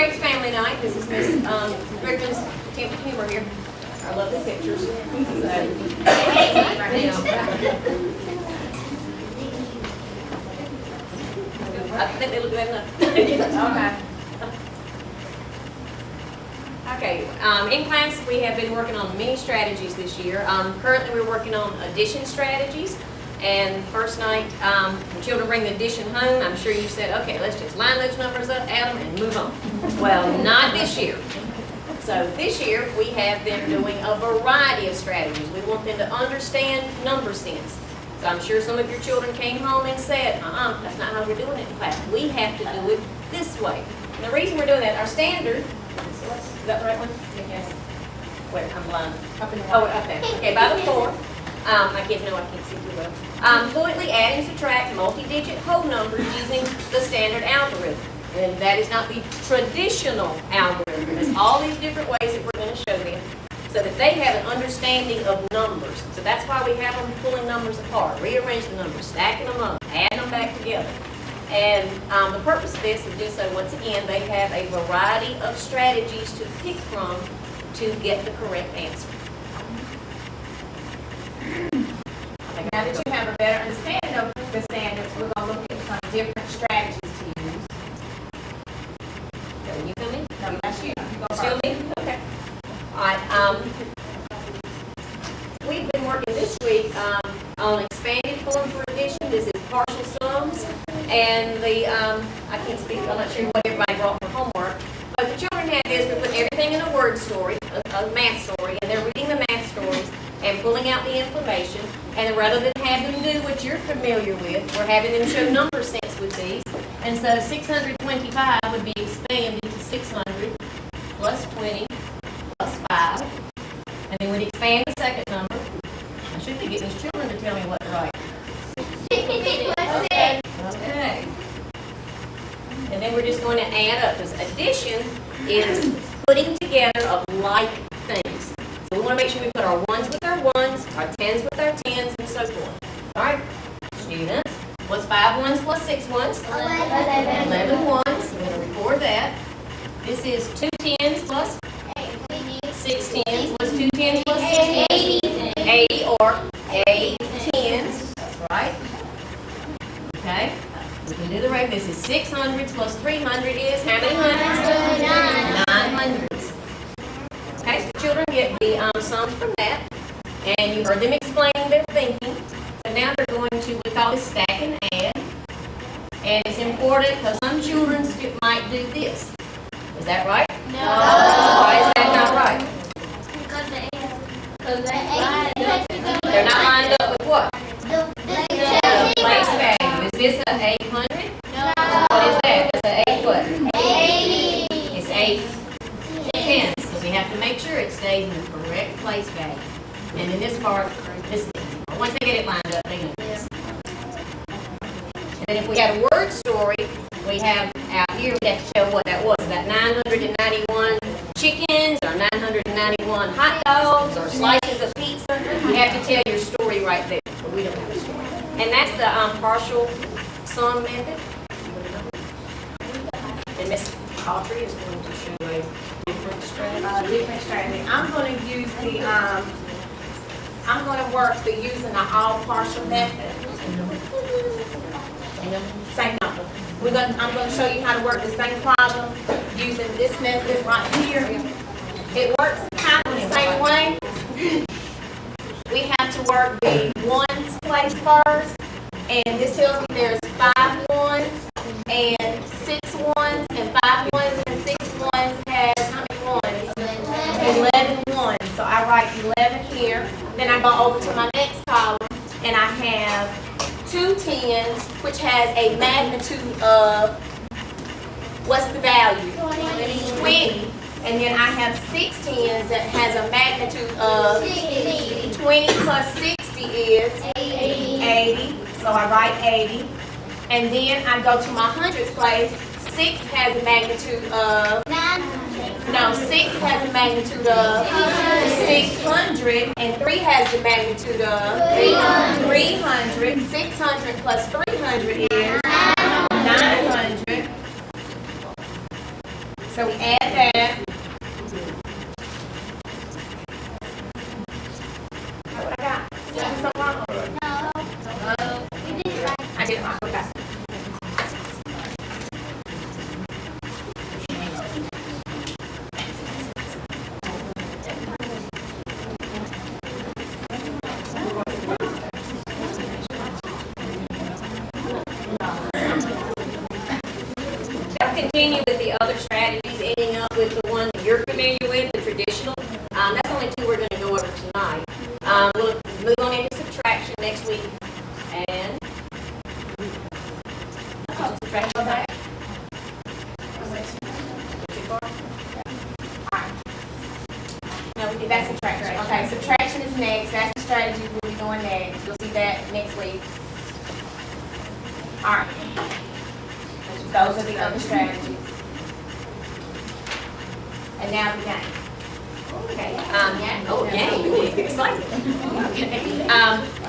Craig's family night. This is Miss Griffin's attempt at humor here. Our lovely pictures. I think they look good enough. Okay. In class, we have been working on many strategies this year. Currently, we're working on addition strategies. And first night, the children bring the addition home. I'm sure you said, okay, let's just line those numbers up, add them, and move on. Well, not this year. So this year, we have them doing a variety of strategies. We want them to understand number sense. So I'm sure some of your children came home and said, that's not how we're doing it in class. We have to do it this way. And the reason we're doing that, our standard, is that the right one? Yes. Wait, I'm blind. Up in the up there. Okay, by the 4. My kids know I can't see too well. Fluently add and subtract multi-digit whole numbers using the standard algorithm. And that is not the traditional algorithm. There's all these different ways that we're going to show them so that they have an understanding of numbers. So that's why we have them pulling numbers apart, rearrange the numbers, stacking them up, adding them back together. And the purpose of this is just so, once again, they have a variety of strategies to pick from to get the correct answer. Now that you have a better understanding of the standards, we're going to look at some different strategies to use. Can you come in? No, that's you. You go Still first. me? Okay. All right. We've been working this week on expanded form for addition. This is partial sums. And the, I can't speak, I'm not sure what everybody brought for homework. But the children had this. We put everything in a word story, a math story, and they're reading the math stories and pulling out the information. And rather than have them do what you're familiar with, we're having them show number sense with these. And so 625 would be expanded to 600 plus 20 plus 5. And then we'd expand the second number. I should be getting these children to tell me what's right. Okay. And then we're just going to add up, because addition is putting together of like things. So we want to make sure we put our ones with our ones, our tens with our tens, and so forth. All right, students, what's 5 ones plus 6 ones? 11 ones. We're going to record that. This is 2 tens plus 6 tens. What's 2 tens plus 6 tens? 80 or 8 tens. That's right. Okay. We can do the rate. This is 600s plus 300 is how many hundreds? 9 hundreds. Okay, so children get the sums from that. And you heard them explaining their thinking. So now they're going to, we call this stack and add. And it's important because some children might do this. Is that right? No. Why is that not right? They're not lined up with what? Place value. Is this an 800? No. What is that? It's an 8 what? 80. It's 8 tens. So we have to make sure it stays in the correct place value. And in this part, this is easy. Once they get it lined up, they know this. And then if we had a word story, we have out here, we have to show what that was. Is that 991 chickens or 991 hot dogs or slices of pizza? You have to tell your story right there. But we don't have a story. And that's the partial sum method. And Miss Autry is going to show a different strategy. I'm going to use the, I'm going to work the using the all partial method. Same number. I'm going to show you how to work the same problem using this method right here. It works kind of the same way. We have to work the ones place first, and this tells me there's 5 ones and 6 ones, and 5 ones and 6 ones has how many ones? 11 ones. So I write 11 here. Then I go over to my next column, and I have 2 tens, which has a magnitude of, what's the value? 20. And then I have 6 tens that has a magnitude of 20 plus 60 is 80. So I write 80. And then I go to my hundreds place. 6 has a magnitude of, 6 has a magnitude of 600, and 3 has the magnitude of 300. 600 plus 300 is 900. So So we add that. What I got? Did I do something wrong? No. We did right. I did it wrong. Okay. I'll continue with the other strategies, ending up with the one that you're familiar with, the traditional. That's only two we're going to go over tonight. We'll move on into subtraction next week. And subtraction back. No, that's subtraction. Okay, subtraction is next. That's the strategy we'll be doing next. You'll see that next week. All right. Those are the other strategies. And now the game. Okay. Yay. Excited. Okay.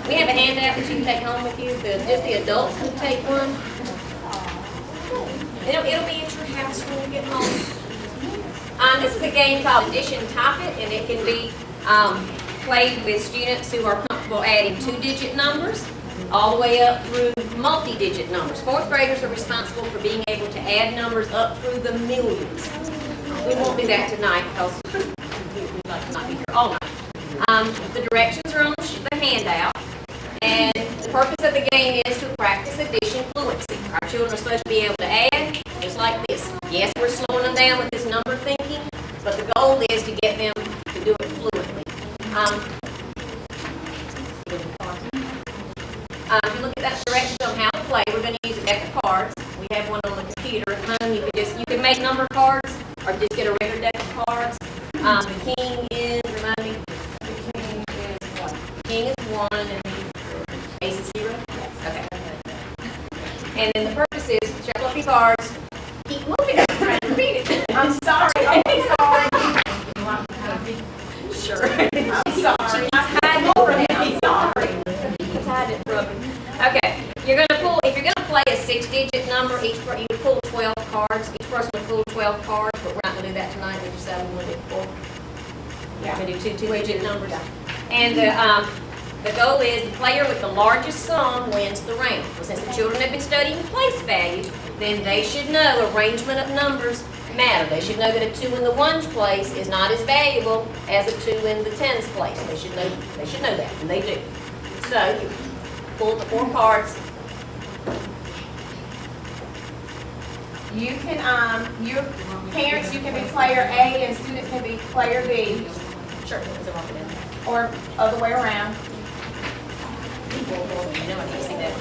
We have a handout that you can take home with you. Just the adults can take one. It'll be at your house when you get home. This is a game called Addition Top It, and it can be played with students who are comfortable adding two-digit numbers all the way up through multi-digit numbers. Fourth graders are responsible for being able to add numbers up through the millions. We won't do that tonight because we'd like to not be here all night. The directions are on the handout, and the purpose of the game is to practice addition fluency. Our children are supposed to be able to add just like this. Yes, we're slowing them down with this number thinking, but the goal is to get them to do it fluently. If you look at that directions on how to play, we're going to use a deck of cards. We have one on the computer at home. You can make number cards or just get a regular deck of cards. The king is, remind me, the king is what? The king is 1 and the ace is 0? Okay. And then the purpose is shuffle up your cards. Keep moving. I'm trying to read it. I'm sorry. I'm sorry. Sure. I'm sorry. Hide over now. I'm sorry. Hide it from me. Okay. You're going to pull, if you're going to play a 6-digit number, you would pull 12 cards. Each person will pull 12 cards, but we're not going to do that tonight. We decided we want to do 4. Yeah. We're going to do two-digit numbers. And the goal is the player with the largest sum wins the round. Well, since the children have been studying place values, then they should know arrangement of numbers matter. They should know that a 2 in the ones place is not as valuable as a 2 in the tens place. They should know that, and they do. So you pull the 4 cards. You can, your parents, you can be player A and students can be player B, Sure. Is it walking in? or other way around. No, I can't see that.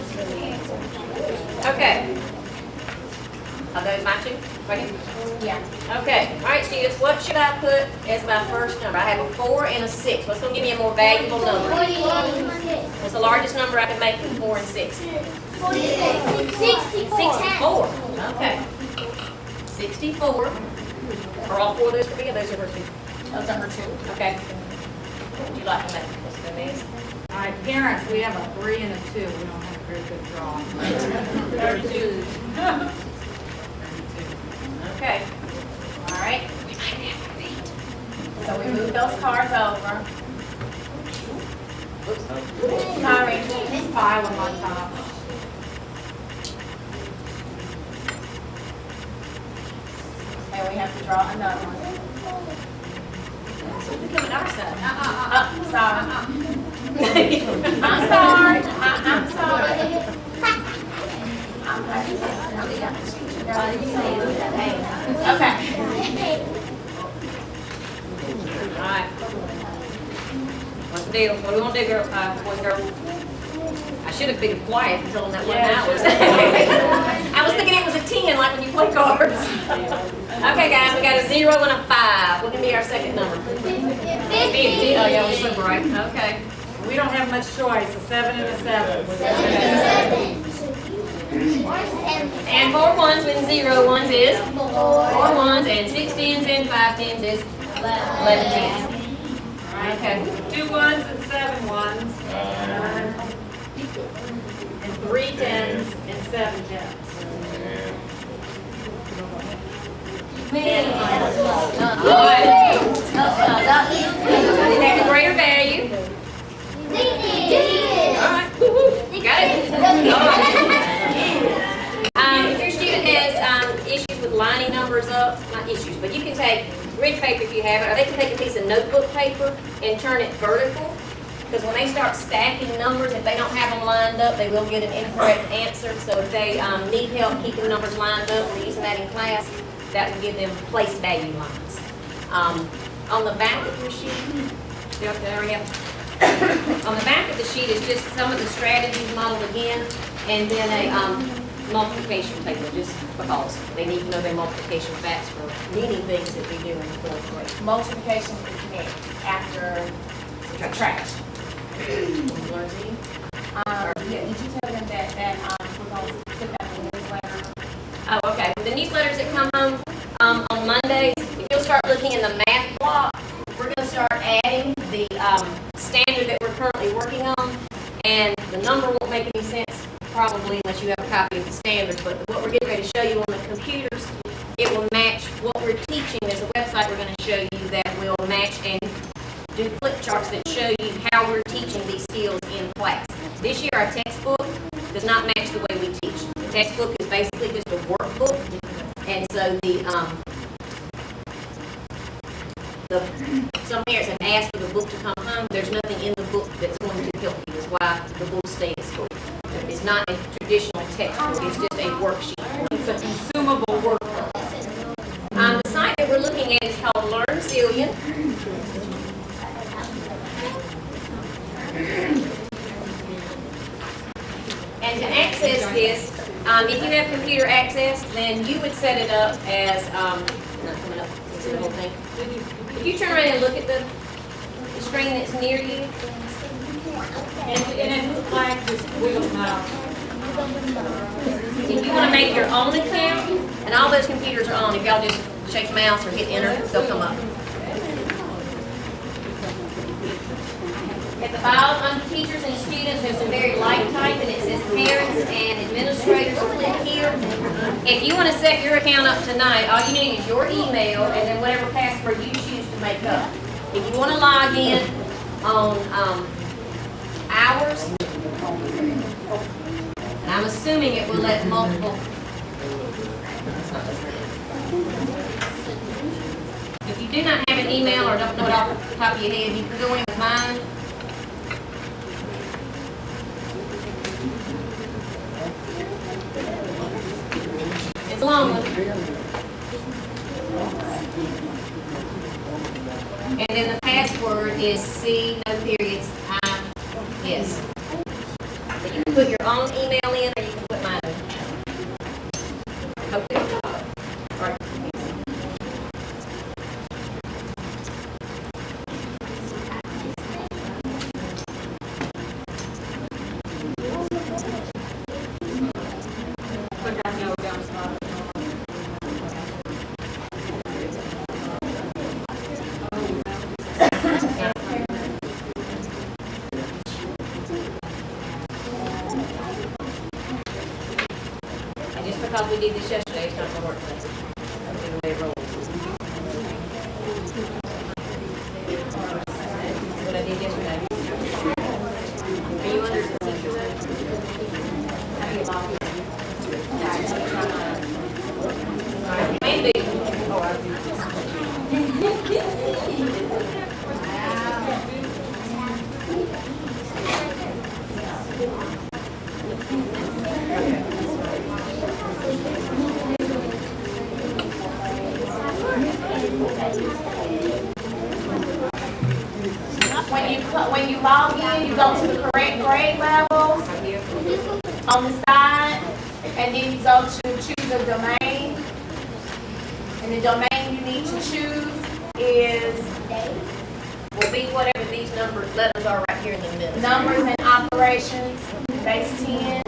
Okay. Are those my two? Right here? Yeah. Okay. All right, students, what should I put as my first number? I have a 4 and a 6. What's going to give me a more valuable number? 46. What's the largest number I can make from 4 and 6? 46. 64. Okay. 64. Are all 4 of those for me, or those are her 2? Those are her 2. Okay. Would you like to make this for me? All right, parents, we have a 3 and a 2. We don't have a very good draw. 32. Okay. All right. So we move those cards over. Oops. Sorry. Just pile them on top. And we have to draw another one. So we come on our side. Sorry. I'm sorry. I'm sorry. Okay. All right. What's the deal? What do we want to do, girl? Boys, girl? I should have been quiet until that one hour. I was thinking it was a 10, like when you play cards. Okay, guys, we got a 0 and a 5. What can be our second number? 50. Oh, yeah, we're super right. Okay. We don't have much choice, a 7 and a 7. And 4 ones with 0 ones is 4 ones, and 6 tens and 5 tens is 11 tens. Okay. 2 1s and 7 1s. And 3 10s and 7 10s. All right. Is that the greater value? All right. Got it? All right. If your student has issues with lining numbers up, not issues, but you can take grid paper if you have it, or they can take a piece of notebook paper and turn it vertical. Because when they start stacking numbers, if they don't have them lined up, they will get an incorrect answer. So if they need help keeping numbers lined up, we're using that in class, that will give them place value lines. On the back of your sheet, there we go. On the back of the sheet is just some of the strategies modeled again, and then a multiplication table, just because they need to know their multiplication facts for many things that we do in the fourth grade. Multiplication is next after subtraction. Yeah, did you tell them that we're going to put that in the newsletter? Oh, okay. The newsletters that come home on Mondays, if you'll start looking in the math block, we're going to start adding the standard that we're currently working on, and the number won't make any sense probably unless you have a copy of the standard, but what we're getting ready to show you on the computers, it will match what we're teaching. There's a website we're going to show you that will match and do flip charts that show you how we're teaching these skills in class. This year our textbook does not match the way we teach. The textbook is basically just a workbook, and so some parents have asked for the book to come home. There's nothing in the book that's going to help you. That's why the book stays at school. It's not a traditional textbook. It's just a worksheet. It's a consumable workbook. The site that we're looking at is called LearnZillion. And to access this, if you have computer access, then you would set it up as, not coming up, see the whole thing. If you turn around and look at the screen that's near you, And it looks like this wheel now. if you want to make your own account, and all those computers are on, if y'all just shake the mouse or hit enter, they'll come up. At the bottom, under teachers and students, there's some very light type, and it says parents and administrators. Click here. If you want to set your account up tonight, all you need is your email and then whatever password you choose to make up. If you want to log in on hours, and I'm assuming it will let multiple. If you do not have an email or don't know it off the top of your head, you can go in with mine. It's a long one. And then the password is C, no periods, I, yes. So you can put your own email in or you can put mine in. Okay. All right. Because we did this yesterday, it's not going to work today. That's the way it rolls. That's what I did yesterday. Are you under the teacher rate? How do you log in? Can be. When you log in, you go to the correct grade levels on the side, and then you go to choose a domain. And the domain you need to choose will be whatever these letters are right here in the middle. numbers and operations, base 10.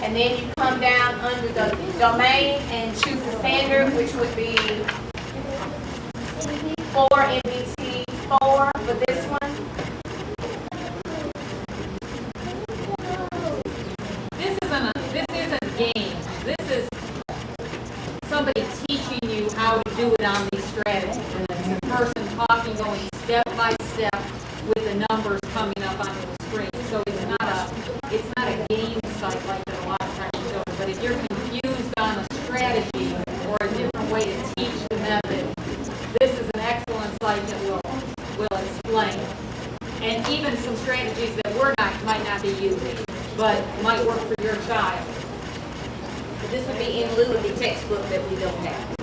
And then you come down under the domain and choose the standard, which would be 4 MBT 4 for this one. This isn't a game. This is somebody teaching you how to do it on these strategies. And it's a person talking, going step by step with the numbers coming up onto the screen. So it's not a game site like that a lot of times show. But if you're confused on a strategy or a different way to teach the method, this is an excellent site that will explain. And even some strategies that might not be using, but might work for your child. But this would be in lieu of the textbook that we don't have.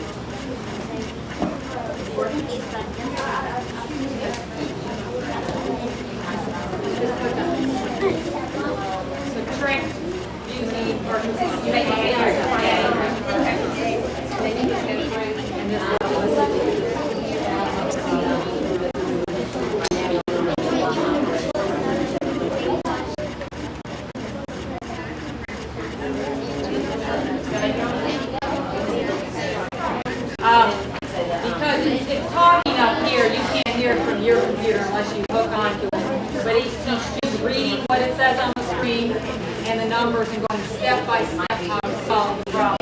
Subtract using because it's talking up here, you can't hear it from your computer unless you hook onto it. But he's just reading what it says on the screen and the numbers and going step by step how to solve the problem.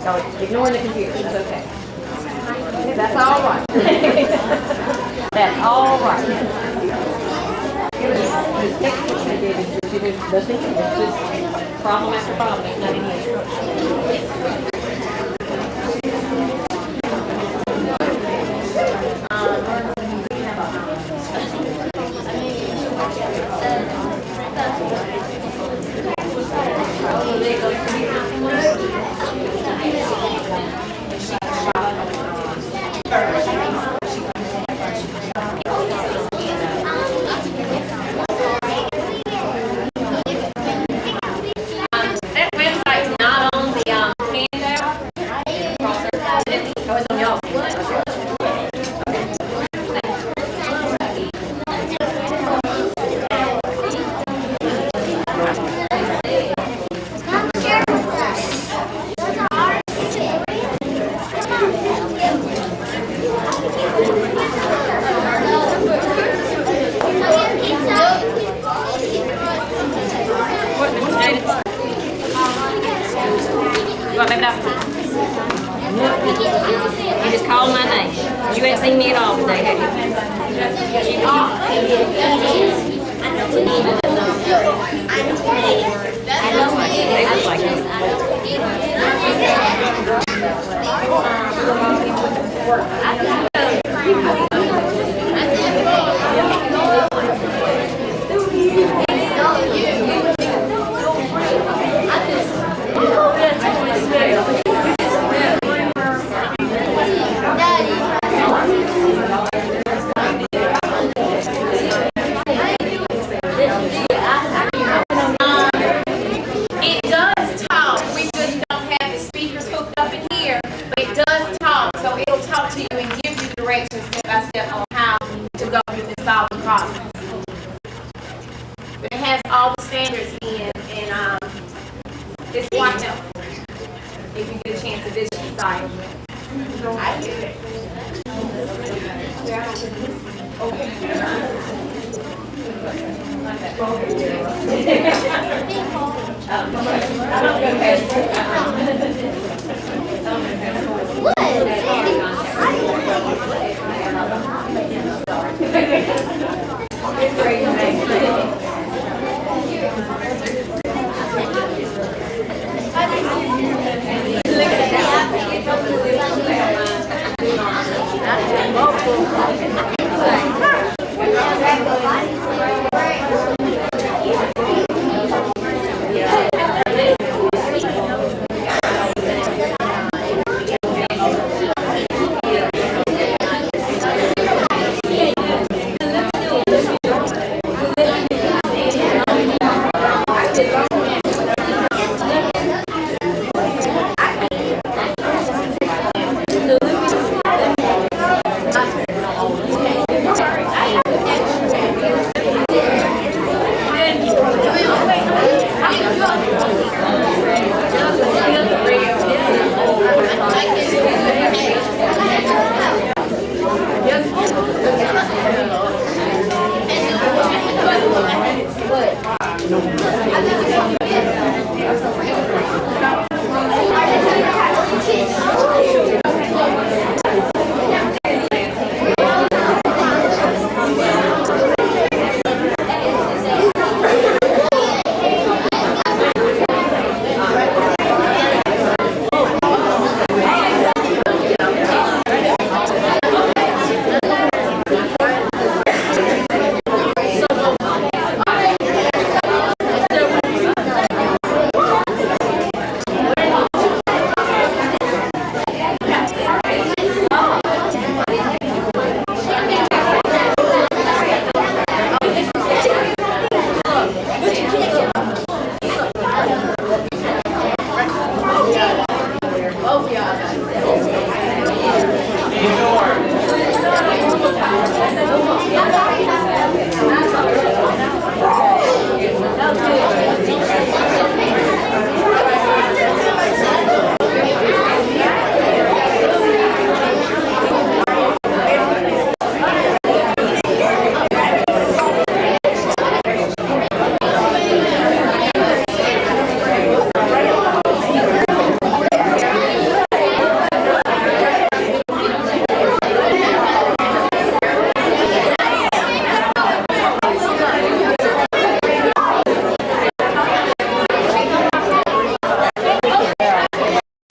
So ignoring the computer, it's okay. That's all right. That's all right. This textbook they gave us, it's just problem after problem, there's nothing that website's not on the handout. Oh, it's on y'all's handout. What, baby doll? You just called my name. You ain't seen me at all today, have you? They look like this. It does talk. We just don't have the speakers hooked up in here, but it does talk. So it'll talk to you and give you directions step by step on how to go through the solving process. But it has all the standards in, and it's quite helpful if you get a chance to visit the site. I get it. What?